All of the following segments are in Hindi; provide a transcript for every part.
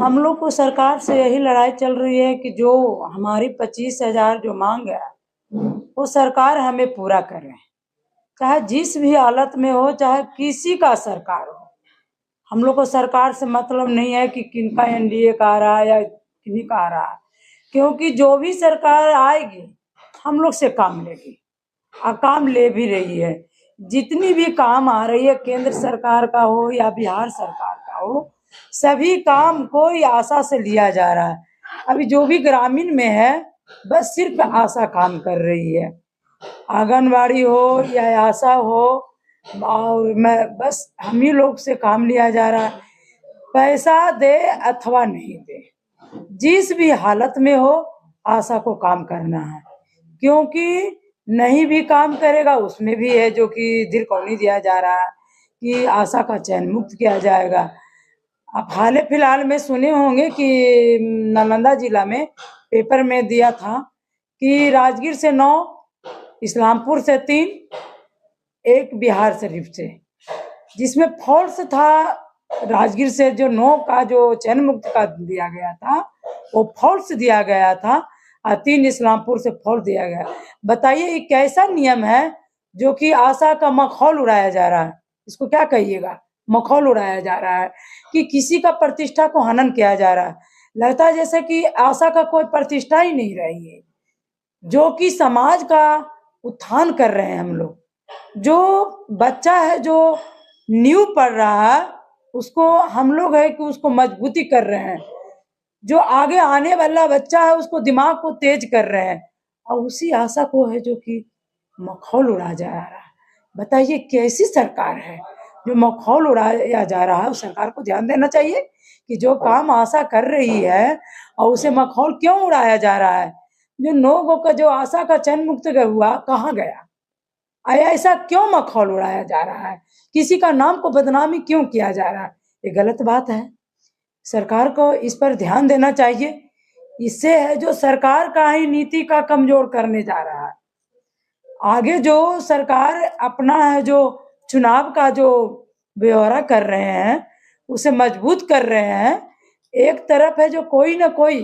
हम लोग को सरकार से यही लड़ाई चल रही है कि जो हमारी 25,000 जो मांग है वो सरकार हमें पूरा करे, चाहे जिस भी हालत में हो, चाहे किसी का सरकार हो। हम लोग को सरकार से मतलब नहीं है कि किनका एनडीए का आ रहा है या किन्हीं का आ रहा है, क्योंकि जो भी सरकार आएगी हम लोग से काम लेगी और काम ले भी रही है। जितनी भी काम आ रही है, केंद्र सरकार का हो या बिहार सरकार का हो, सभी काम कोई आशा से लिया जा रहा है। अभी जो भी ग्रामीण में है बस सिर्फ आशा काम कर रही है, आंगनबाड़ी हो या आशा हो, और मैं बस हम ही लोग से काम लिया जा रहा है। पैसा दे अथवा नहीं दे, जिस भी हालत में हो आशा को काम करना है, क्योंकि नहीं भी काम करेगा उसमें भी है जो कि दिरकौनी दिया जा रहा है कि आशा का चयन मुक्त किया जाएगा। आप हाल फिलहाल में सुने होंगे कि नालंदा जिला में पेपर में दिया था कि राजगीर से 9, इस्लामपुर से 3, एक बिहार शरीफ से, जिसमें फॉल्स था। राजगीर से जो 9 का जो चयन मुक्त का दिया गया था वो फॉल्स दिया गया था और 3 इस्लामपुर से फॉल्स दिया गया। बताइए ये कैसा नियम है जो कि आशा का मखौल उड़ाया जा रहा है। इसको क्या कहिएगा, मखौल उड़ाया जा रहा है कि किसी का प्रतिष्ठा को हनन किया जा रहा है। लगता है जैसे कि आशा का कोई प्रतिष्ठा ही नहीं रही है, जो कि समाज का उत्थान कर रहे हैं हम लोग। जो बच्चा है जो न्यू पढ़ रहा है उसको हम लोग है कि उसको मजबूती कर रहे हैं, जो आगे आने वाला बच्चा है उसको दिमाग को तेज कर रहे हैं, और उसी आशा को है जो कि मखौल उड़ाया जा रहा है। बताइए कैसी सरकार है जो मखौल उड़ाया जा रहा है। उस सरकार को ध्यान देना चाहिए कि जो काम आशा कर रही है और उसे मखौल क्यों उड़ाया जा रहा है। जो 9 का जो आशा का चयन मुक्त हुआ कहाँ गया, ऐसा क्यों मखौल उड़ाया जा रहा है, किसी का नाम को बदनामी क्यों किया जा रहा है। ये गलत बात है, सरकार को इस पर ध्यान देना चाहिए। इससे है जो सरकार का ही नीति का कमजोर करने जा रहा है। आगे जो सरकार अपना है जो चुनाव का जो ब्यौरा कर रहे हैं उसे मजबूत कर रहे हैं। एक तरफ है जो कोई ना कोई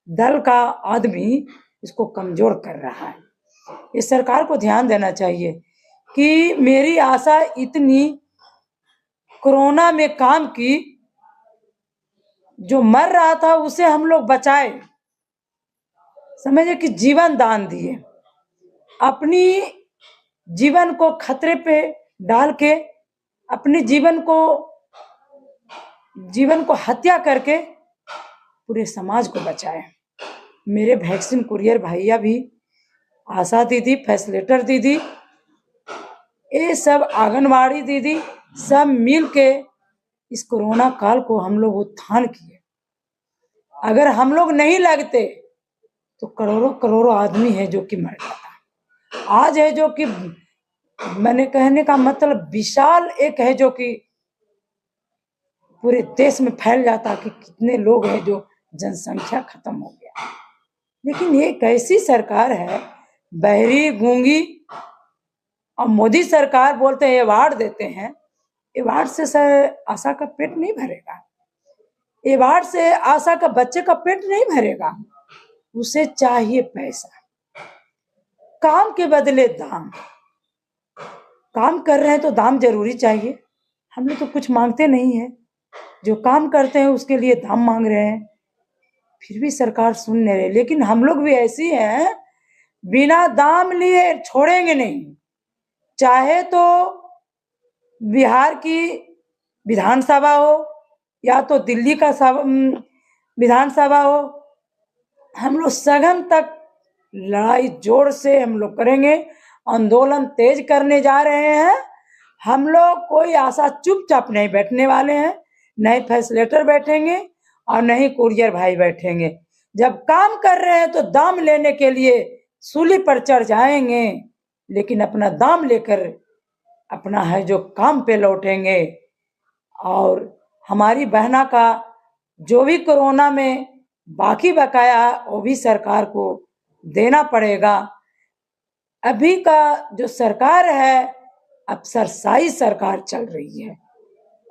दल का आदमी इसको कमजोर कर रहा है। इस सरकार को ध्यान देना चाहिए कि मेरी आशा इतनी कोरोना में काम की, जो मर रहा था उसे हम लोग बचाए, समझे कि जीवन दान दिए, अपनी जीवन को खतरे पे डाल के अपने जीवन को हत्या करके पूरे समाज को बचाए। मेरे वैक्सीन कुरियर भैया भी, आशा दीदी, फैसिलिटेटर दीदी, ये सब आंगनबाड़ी दीदी सब मिल के इस कोरोना काल को हम लोग उत्थान किए। अगर हम लोग नहीं लगते तो करोड़ों करोड़ों आदमी है जो कि मर जाता। आज है जो कि मैंने कहने का मतलब विशाल एक है जो कि पूरे देश में फैल जाता कि कितने लोग हैं, जो जनसंख्या खत्म हो गया। लेकिन ये कैसी सरकार है, बहरी गूंगी। और मोदी सरकार बोलते हैं अवार्ड देते हैं, अवार्ड से आशा का पेट नहीं भरेगा, अवार्ड से आशा का बच्चे का पेट नहीं भरेगा। उसे चाहिए पैसा, काम के बदले दाम। काम कर रहे हैं तो दाम जरूरी चाहिए। हम लोग तो कुछ मांगते नहीं है, जो काम करते हैं उसके लिए दाम मांग रहे हैं, फिर भी सरकार सुन नहीं रही। लेकिन हम लोग भी ऐसी हैं, बिना दाम लिए छोड़ेंगे नहीं। चाहे तो बिहार की विधानसभा हो या तो दिल्ली का विधानसभा हो, हम लोग सघन तक लड़ाई जोर से हम लोग करेंगे, आंदोलन तेज करने जा रहे हैं। हम लोग कोई आशा चुपचाप नहीं बैठने वाले हैं, नहीं फैसिलिटेटर बैठेंगे और नहीं कुरियर भाई बैठेंगे। जब काम कर रहे हैं तो दाम लेने के लिए सूली पर चढ़ जाएंगे, लेकिन अपना दाम लेकर अपना है जो काम पे लौटेंगे। और हमारी बहना का जो भी कोरोना में बाकी बकाया वो भी सरकार को देना पड़ेगा। अभी का जो सरकार है अफसरशाही सरकार चल रही है।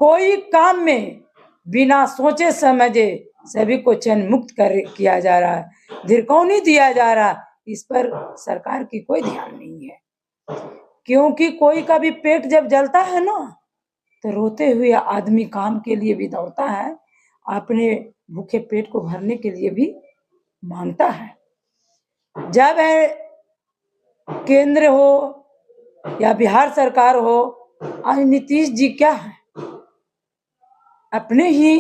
कोई काम में बिना सोचे समझे सभी को चैन मुक्त किया जा रहा है, धिरकौनी दिया जा रहा है। इस पर सरकार की कोई ध्यान नहीं है, क्योंकि कोई का भी पेट जब जलता है ना, तो रोते हुए आदमी काम के लिए भी दौड़ता है, अपने भूखे पेट को भरने के लिए भी मांगता है। जब है केंद्र हो या बिहार सरकार हो, आज नीतीश जी क्या है, अपने ही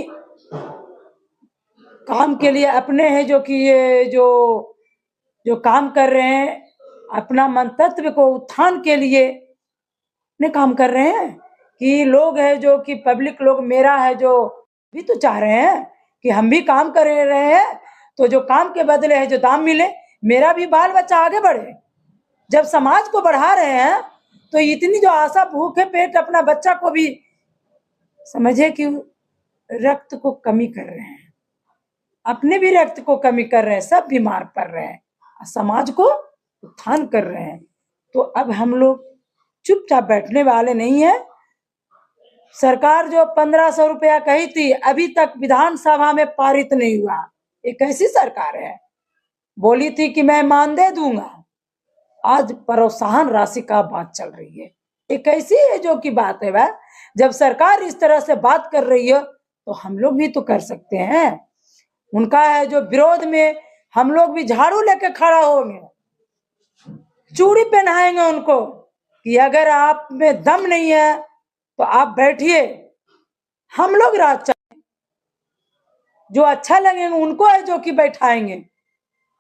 काम के लिए अपने हैं जो कि ये जो काम कर रहे हैं, अपना मंतव्य को उत्थान के लिए ने काम कर रहे हैं कि लोग है जो कि पब्लिक लोग मेरा है जो भी तो चाह रहे हैं कि हम भी काम कर रहे हैं, तो जो काम के बदले है जो दाम मिले, मेरा भी बाल बच्चा आगे बढ़े। जब समाज को बढ़ा रहे हैं तो इतनी जो आशा भूखे पेट अपना बच्चा को भी समझे कि रक्त को कमी कर रहे हैं, अपने भी रक्त को कमी कर रहे हैं, सब बीमार पड़ रहे हैं, समाज को उत्थान कर रहे हैं। तो अब हम लोग चुपचाप बैठने वाले नहीं है। सरकार जो 1500 रुपया कही थी, अभी तक विधानसभा में पारित नहीं हुआ। ये कैसी सरकार है? बोली थी कि मैं मानदेय दूंगा, आज प्रोत्साहन राशि का बात चल रही है। ये कैसी है जो की बात है वह? जब सरकार इस तरह से बात कर रही है तो हम लोग भी तो कर सकते हैं। उनका है जो विरोध में हम लोग भी झाड़ू लेके खड़ा होंगे, चूड़ी पहनाएंगे उनको कि अगर आप में दम नहीं है तो आप बैठिए, हम लोग राज चाहेंगे, जो अच्छा लगेगा उनको है जो कि बैठाएंगे,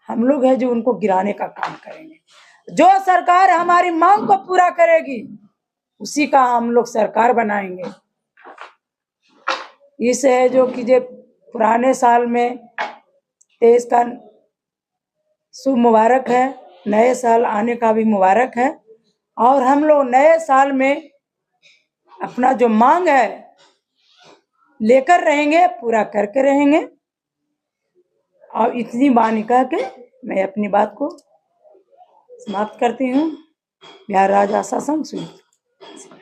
हम लोग है जो उनको गिराने का काम करेंगे। जो सरकार हमारी मांग को पूरा करेगी उसी का हम लोग सरकार बनाएंगे। इस है जो कि जे पुराने साल में 23 का शुभ मुबारक है, नए साल आने का भी मुबारक है, और हम लोग नए साल में अपना जो मांग है लेकर रहेंगे, पूरा करके रहेंगे। और इतनी बानी कह के मैं अपनी बात को समाप्त करती हूँ। बिहार राज्य आशा संघ।